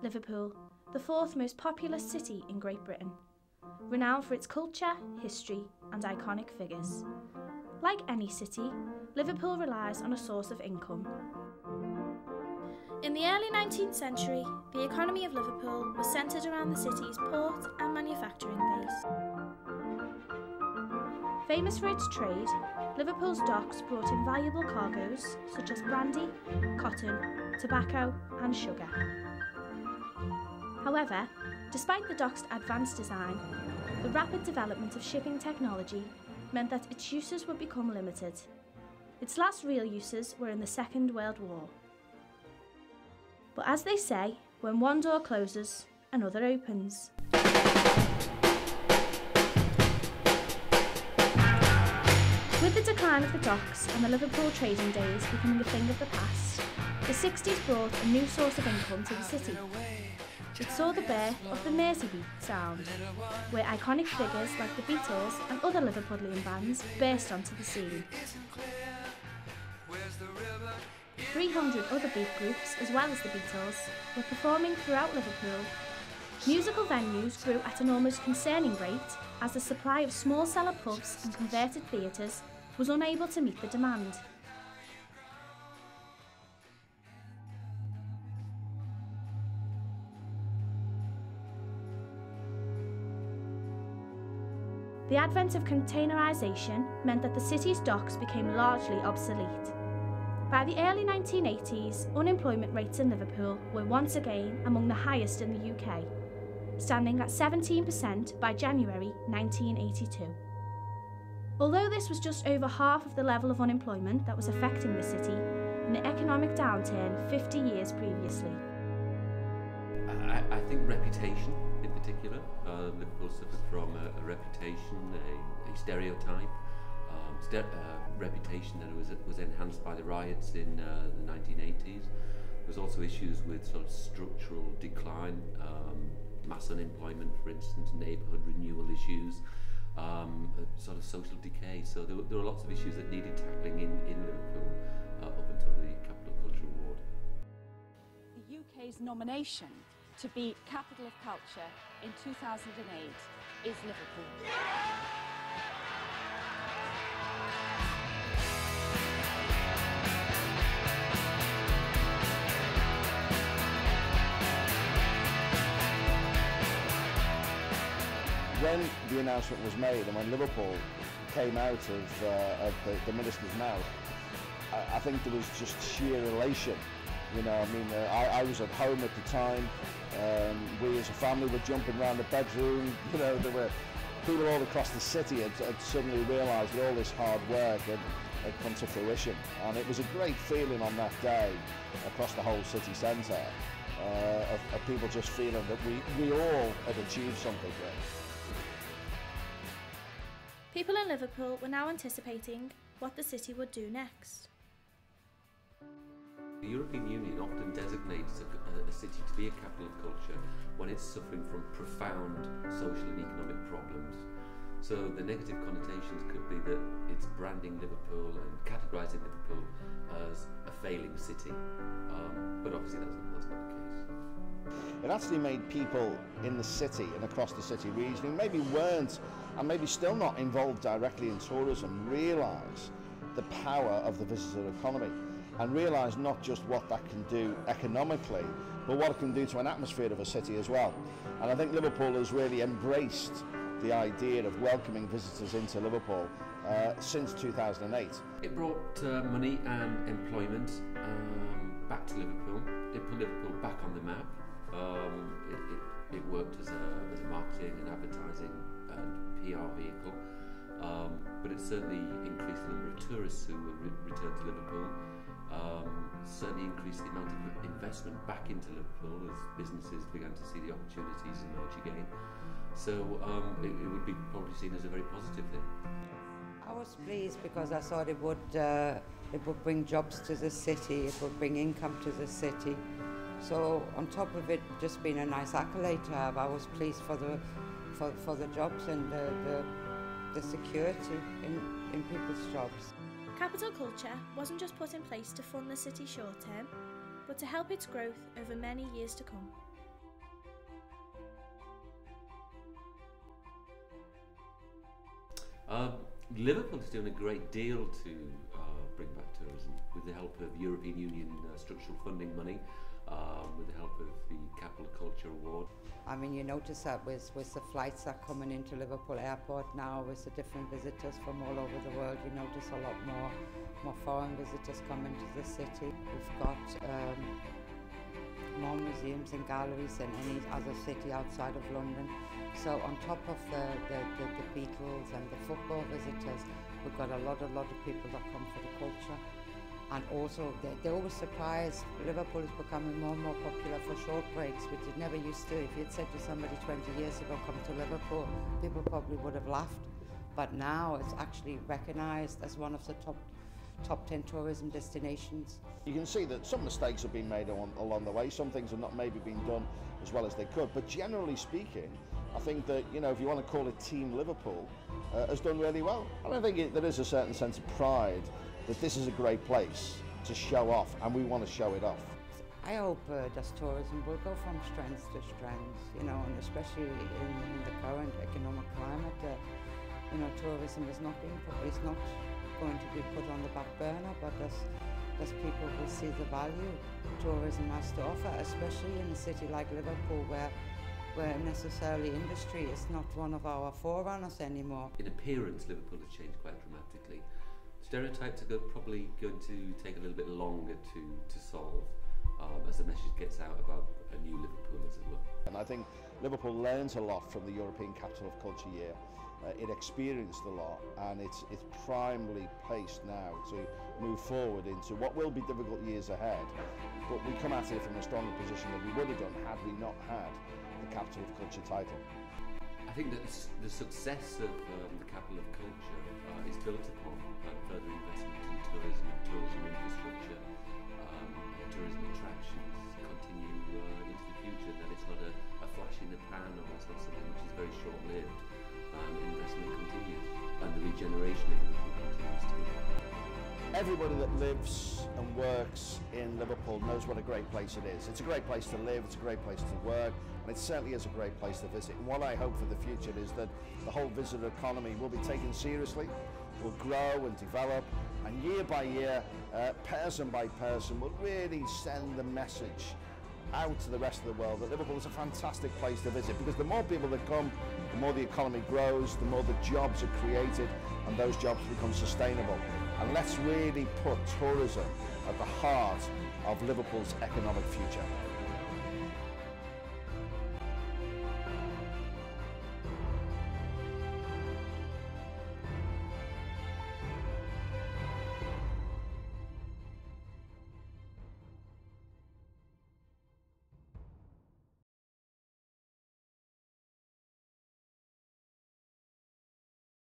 Liverpool, the fourth most populous city in Great Britain, renowned for its culture, history and iconic figures. Like any city, Liverpool relies on a source of income. In the early 19th century, the economy of Liverpool was centred around the city's port and manufacturing base. Famous for its trade, Liverpool's docks brought in valuable cargoes such as brandy, cotton, tobacco and sugar. However, despite the dock's advanced design, the rapid development of shipping technology meant that its uses would become limited. Its last real uses were in the Second World War. But as they say, when one door closes, another opens. With the decline of the docks and the Liverpool trading days becoming a thing of the past, the 60s brought a new source of income to the city. It saw the birth of the Merseybeat sound, where iconic figures like the Beatles and other Liverpudlian bands burst onto the scene. 300 other beat groups, as well as the Beatles, were performing throughout Liverpool. Musical venues grew at an almost concerning rate as the supply of small cellar pubs and converted theatres was unable to meet the demand. The advent of containerisation meant that the city's docks became largely obsolete. By the early 1980s, unemployment rates in Liverpool were once again among the highest in the UK, standing at 17% by January 1982. Although this was just over half of the level of unemployment that was affecting the city in the economic downturn 50 years previously. I think reputation in particular. Liverpool suffered from a reputation, a stereotype, reputation that was enhanced by the riots in the 1980s. There was also issues with sort of structural decline, mass unemployment, for instance, neighbourhood renewal issues, sort of social decay. So there were lots of issues that needed tackling in Liverpool up until the Capital Culture Award. The UK's nomination to be Capital of Culture in 2008 is Liverpool. When the announcement was made and when Liverpool came out of the minister's mouth, I think there was just sheer elation. You know, I mean, I was at home at the time. We as a family were jumping around the bedroom. You know, there were people all across the city had suddenly realised that all this hard work had come to fruition. And it was a great feeling on that day across the whole city centre of people just feeling that we all had achieved something great. People in Liverpool were now anticipating what the city would do next. The European Union often designates a city to be a capital of culture when it's suffering from profound social and economic problems. So the negative connotations could be that it's branding Liverpool and categorising Liverpool as a failing city, but obviously that's not the case. It actually made people in the city and across the city region who maybe weren't and maybe still not involved directly in tourism realise the power of the visitor economy and realise not just what that can do economically, but what it can do to an atmosphere of a city as well. And I think Liverpool has really embraced the idea of welcoming visitors into Liverpool since 2008. It brought money and employment back to Liverpool. It put Liverpool back on the map. It worked as a marketing and advertising and PR vehicle, but it certainly increased the number of tourists who would return to Liverpool, certainly increased the amount of investment back into Liverpool as businesses began to see the opportunities emerge again. So it would be probably seen as a very positive thing. I was pleased because I thought it would bring jobs to the city, it would bring income to the city. So on top of it just being a nice accolade to have, I was pleased for the jobs and the security in people's jobs. Capital culture wasn't just put in place to fund the city short term. but to help its growth over many years to come. Liverpool is doing a great deal to bring back tourism with the help of European Union structural funding money, with the help of the Capital Culture Award. I mean, you notice that with the flights that are coming into Liverpool Airport now, with the different visitors from all over the world, you notice a lot more foreign visitors coming to the city. We've got more museums and galleries than any other city outside of London. So on top of the Beatles and the football visitors, we've got a lot of people that come for the culture. And also, they're always surprised. Liverpool is becoming more and more popular for short breaks, which it never used to. If you'd said to somebody 20 years ago, come to Liverpool, people probably would have laughed. But now it's actually recognised as one of the top 10 tourism destinations. You can see that some mistakes have been made along the way. Some things have not maybe been done as well as they could. But generally speaking, I think that, you know, if you want to call it Team Liverpool, has done really well. And I think there is a certain sense of pride that this is a great place to show off, and we want to show it off. I hope that tourism will go from strength to strength, you know, and especially in the current economic climate, you know, tourism is not going to be put on the back burner, but as people will see the value tourism has to offer, especially in a city like Liverpool, where necessarily industry is not one of our forerunners anymore. In appearance, Liverpool has changed quite dramatically. Stereotypes are probably going to take a little bit longer to solve as the message gets out about a new Liverpool, as it were. And I think Liverpool learns a lot from the European Capital of Culture year. It experienced a lot, and it's primarily placed now to move forward into what will be difficult years ahead, but we come at it from a stronger position than we would have done had we not had the Capital of Culture title. I think that the success of the Capital of Culture is built upon further investment in tourism infrastructure, tourism attractions continue into the future, that it's not a flash in the pan, or it's not something which is very short-lived. Investment continues, and the regeneration of Liverpool continues too. Everybody that lives and works in Liverpool knows what a great place it is. It's a great place to live, it's a great place to work, and it certainly is a great place to visit. And what I hope for the future is that the whole visitor economy will be taken seriously, will grow and develop, and year by year, person by person, will really send the message out to the rest of the world that Liverpool is a fantastic place to visit, because the more people that come, the more the economy grows, the more the jobs are created, and those jobs become sustainable. And let's really put tourism at the heart of Liverpool's economic future.